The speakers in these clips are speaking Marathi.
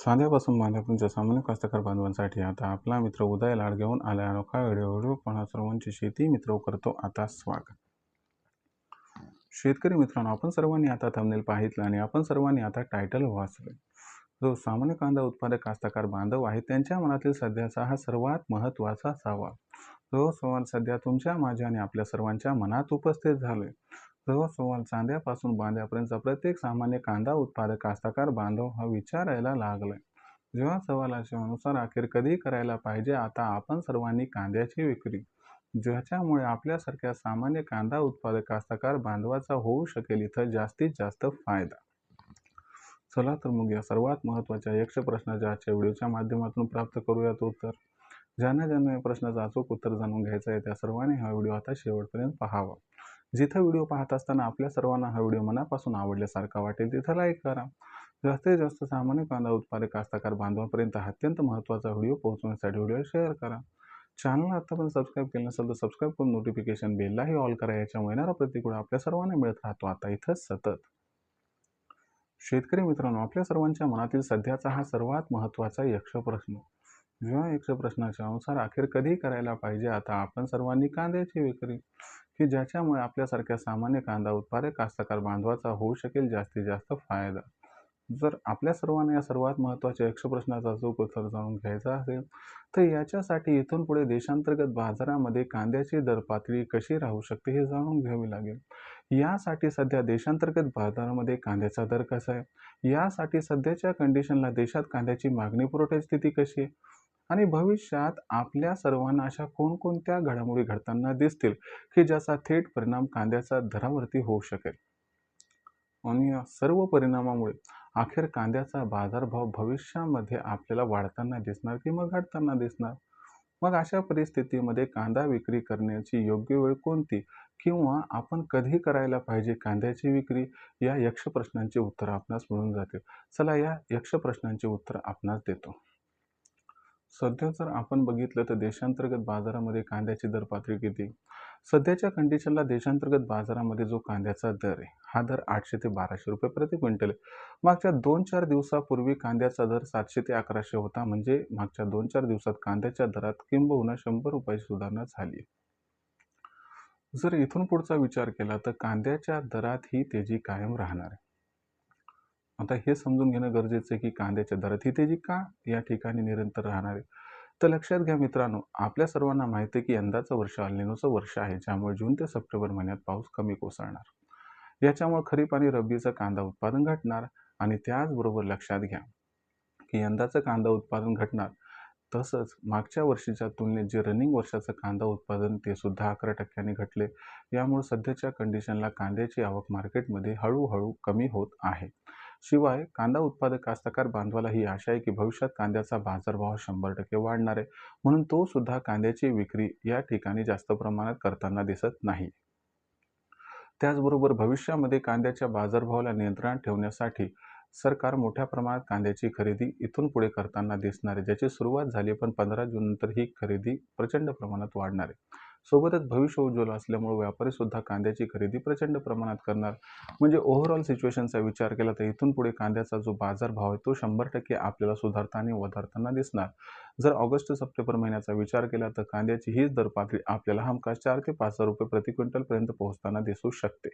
साध्यापासून बांध्यापर्यंतच्या सामान्य कास्तकार बांधवांसाठी आता आपला मित्र उदय लाड घेऊन आला अनोखा व्हिडिओ पहा सर्वांची शेती मित्र करतो आता स्वागत. शेतकरी मित्रांनो, आपण सर्वांनी आता थंबनेल पाहितलं आणि आपण सर्वांनी आता टायटल वाचले. जो सामान्य कांदा उत्पादक कास्तकार बांधव आहे त्यांच्या मनातील सध्याचा हा सर्वात महत्त्वाचा सवाल. जो सवाल सध्या तुमच्या माझ्या आणि आपल्या सर्वांच्या मनात उपस्थित झाले. जो सवाल चांद्यापासून बांध्यापर्यंत प्रत्येक सामान्य कांदा उत्पादक कास्तकार बांधव हा विचारायला लागलाय. जेव्हा सवालाच्या अनुसार अखेर कधी करायला पाहिजे आता आपण सर्वांनी कांद्याची विक्री, ज्याच्यामुळे आपल्यासारख्या सामान्य कांदा उत्पादक कास्तकार बांधवाचा होऊ शकेल इथं जास्तीत जास्त फायदा. चला तर मग या सर्वात महत्त्वाच्या यक्ष प्रश्नाच्या आजच्या व्हिडिओच्या माध्यमातून प्राप्त करूयात उत्तर. ज्यांना या प्रश्नाचं अचूक उत्तर जाणून घ्यायचं आहे त्या सर्वांनी हा व्हिडिओ आता शेवटपर्यंत पाहावा. जिथं व्हिडिओ पाहत असताना आपल्या सर्वांना हा व्हिडिओ मनापासून आवडल्यासारखा वाटेल तिथं लाईक करा. जास्तीत जास्त सामान्य कांदा उत्पादक कास्तकार बांधवांपर्यंत हा अत्यंत महत्त्वाचा व्हिडिओ पोहोचवण्यासाठी व्हिडिओ शेअर करा. चॅनलला आतापर्यंत सबस्क्राईब केलं नसेल तर सबस्क्राईब करून नोटिफिकेशन बेललाही ऑल करा. याच्यामुळे येणारा प्रतिक्रिया आपल्या सर्वांना मिळत राहतो आता इथं सतत. शेतकरी मित्रांनो, आपल्या सर्वांच्या मनातील सध्याचा हा सर्वात महत्त्वाचा यक्ष प्रश्न. जेव्हा यक्ष प्रश्नाच्या अनुसार अखेर कधी करायला पाहिजे आता आपण सर्वांनी कांद्याची विक्री, की ज्याच्यामुळे आपल्यासारख्या सामान्य कांदा उत्पादक कास्तकार बांधवाचा होऊ शकेल जास्तीत जास्त फायदा. जर आपल्या सर्वांना या सर्वात महत्त्वाच्या यक्ष प्रश्नाचा अचूक उत्तर जाणून घ्यायचा असेल तर याच्यासाठी इथून पुढे देशांतर्गत बाजारामध्ये कांद्याची दर पातळी कशी राहू शकते हे जाणून घ्यावे लागेल. यासाठी सध्या देशांतर्गत बाजारामध्ये कांद्याचा दर कसा आहे, यासाठी सध्याच्या कंडिशनला देशात कांद्याची मागणी पुरवठ्याची स्थिती कशी आहे आणि भविष्यात आपल्या सर्वांना अशा कोणकोणत्या घडामोडी घडताना दिसतील की ज्याचा थेट परिणाम कांद्याच्या दरावरती होऊ शकेल आणि या सर्व परिणामामुळे अखेर कांद्याचा बाजारभाव भविष्यामध्ये आपल्याला वाढताना दिसणार की मग घटताना दिसणार. मग अशा परिस्थितीमध्ये कांदा विक्री करण्याची योग्य वेळ कोणती किंवा आपण कधी करायला पाहिजे कांद्याची विक्री, या यक्ष प्रश्नांची उत्तर आपणास मिळून जातील. चला या यक्ष प्रश्नांची उत्तर आपणास देतो. सध्या जर आपण बघितलं तर देशांतर्गत बाजारामध्ये कांद्याची दर पातळी किती. सध्याच्या कंडिशनला देशांतर्गत बाजारामध्ये जो कांद्याचा दर आहे हा दर 800 ते 1200 रुपये प्रति क्विंटल आहे. मागच्या 2-4 दिवसापूर्वी कांद्याचा दर 700 ते 1100 होता. म्हणजे मागच्या 2-4 दिवसात कांद्याच्या दरात किंबहुना 100 रुपयाची सुधारणा झाली. जर इथून पुढचा विचार केला तर कांद्याच्या दरात ही तेजी कायम राहणार आहे. आता हे समजून घेणं गरजेचं आहे की कांद्याच्या दरात ही तेजी का या ठिकाणी निरंतर राहणार आहे. तर लक्षात घ्या मित्रांनो, आपल्या सर्वांना माहिती आहे की यंदाचं वर्ष अल्निनोचं वर्ष आहे, ज्यामुळे जून ते सप्टेंबर महिन्यात पाऊस कमी कोसळणार. याच्यामुळे खरीप आणि रब्बीचं कांदा उत्पादन घटणार आणि त्याचबरोबर लक्षात घ्या की यंदाचं कांदा उत्पादन घटणार. तसंच मागच्या वर्षीच्या तुलनेत जे रनिंग वर्षाचं कांदा उत्पादन ते सुद्धा 11% घटले. यामुळे सध्याच्या कंडिशनला कांद्याची आवक मार्केटमध्ये हळूहळू कमी होत आहे. शिवाय कांदा उत्पादक कास्तकार बांधवाला ही आशा आहे की भविष्यात कांद्याचा बाजारभाव 100% वाढणार आहे, म्हणून तो सुद्धा कांद्याची विक्री या ठिकाणी जास्त प्रमाणात करताना दिसत नाही. त्याचबरोबर भविष्यामध्ये कांद्याच्या बाजारभावाला नियंत्रणात ठेवण्यासाठी सरकार मोठ्या प्रमाणात कांद्याची खरेदी इथून पुढे करताना दिसणार आहे, ज्याची सुरुवात झाली पण 15 जून नंतर ही खरेदी प्रचंड प्रमाणात वाढणार आहे. सोबतच भविष्य उज्ज्वल असल्यामुळे व्यापारी सुद्धा कांद्याची खरेदी प्रचंड प्रमाणात करणार. म्हणजे ओव्हरऑल सिच्युएशनचा विचार केला तर इथून पुढे कांद्याचा जो बाजारभाव आहे तो 100% आपल्याला सुधारताना वधारताना दिसणार. जर ऑगस्ट सप्टेंबर महिन्याचा विचार केला तर कांद्याची हीच दर पातळी आपल्याला हमखास 4 ते 5 रुपये प्रति क्विंटल पर्यंत पोहोचताना दिसू शकते.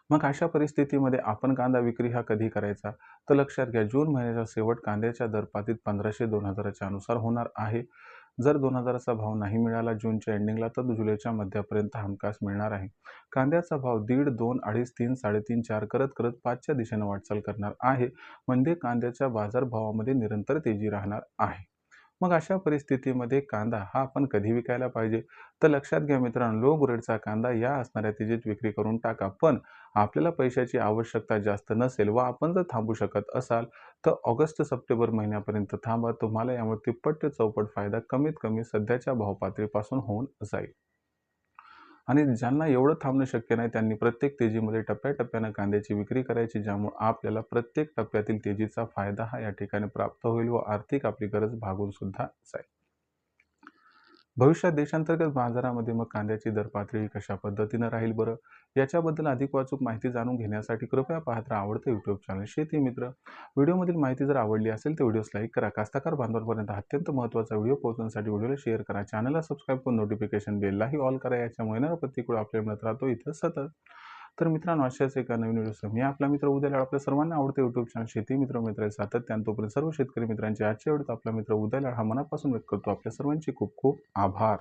मग अशा परिस्थितीमध्ये आपण कांदा विक्री हा कधी करायचा, तर लक्षात घ्या जून महिन्याचा शेवट कांद्याच्या दरपातीत 1500-2000च्या अनुसार होणार आहे. जर 2000चा भाव नाही मिळाला जूनच्या एंडिंगला तर जुलैच्या मध्यापर्यंत हमखास मिळणार आहे. कांद्याचा भाव 1.5, 2, 2.5, 3, 3.5, 4 करत करत 5च्या दिशेने वाटचाल करणार आहे. म्हणजे कांद्याच्या बाजारभावामध्ये निरंतर तेजी राहणार आहे. मग अशा परिस्थितीमध्ये कांदा हा आपण कधी विकायला पाहिजे, तर लक्षात घ्या मित्रांनो, लो ग्रेडचा कांदा या असणाऱ्या तेजीत विक्री करून टाका. पण आपल्याला पैशाची आवश्यकता जास्त नसेल व आपण जर थांबू शकत असाल तर ऑगस्ट सप्टेंबर महिन्यापर्यंत थांबा. तुम्हाला यामुळे तिप्पट ते चौपट फायदा कमीत कमी सध्याच्या भावपातळीपासून होऊन जाईल. आणि ज्यांना एवढं थांबणं शक्य नाही त्यांनी प्रत्येक तेजीमध्ये टप्प्याटप्प्यानं कांद्याची विक्री करायची, ज्यामुळे आपल्याला प्रत्येक टप्प्यातील तेजीचा फायदा हा या ठिकाणी प्राप्त होईल व आर्थिक आपली गरज भागून सुद्धा जाईल. भविष्यात देशांतर्गत बाजारामध्ये मग कांद्याची दर पातळी कशा पद्धतीनं राहील बरं? याच्याबद्दल अधिक अचूक माहिती जाणून घेण्यासाठी कृपया पाहत राहा आवडतं YouTube चॅनल शेती मित्र. व्हिडिओमधील माहिती जर आवडली असेल तर व्हिडिओस लाईक करा. कास्तकार बांधवांपर्यंत अत्यंत महत्त्वाचा व्हिडिओ पोहोचवण्यासाठी व्हिडिओला शेअर करा. चॅनलला सबस्क्राईब करून नोटिफिकेशन बेललाही ऑल करा. याच्यामुळे येणारा प्रत्येक व्हिडिओ आपल्याला मिळत राहतो इथं सतत. तर मित्रांनो, अशाच एका नवीन व्हिडिओसह मी आपला मित्र उद्याला आपल्या सर्वांना आवडते YouTube चॅनल शेती मित्र मित्र सातत्याने तोपर्यंत सर्व शेतकरी मित्रांचे आजच्या व्हिडिओत आपला मित्र उद्याला हा मनापासून व्यक्त करतो. आपल्या सर्वांचे खूप खूप आभार.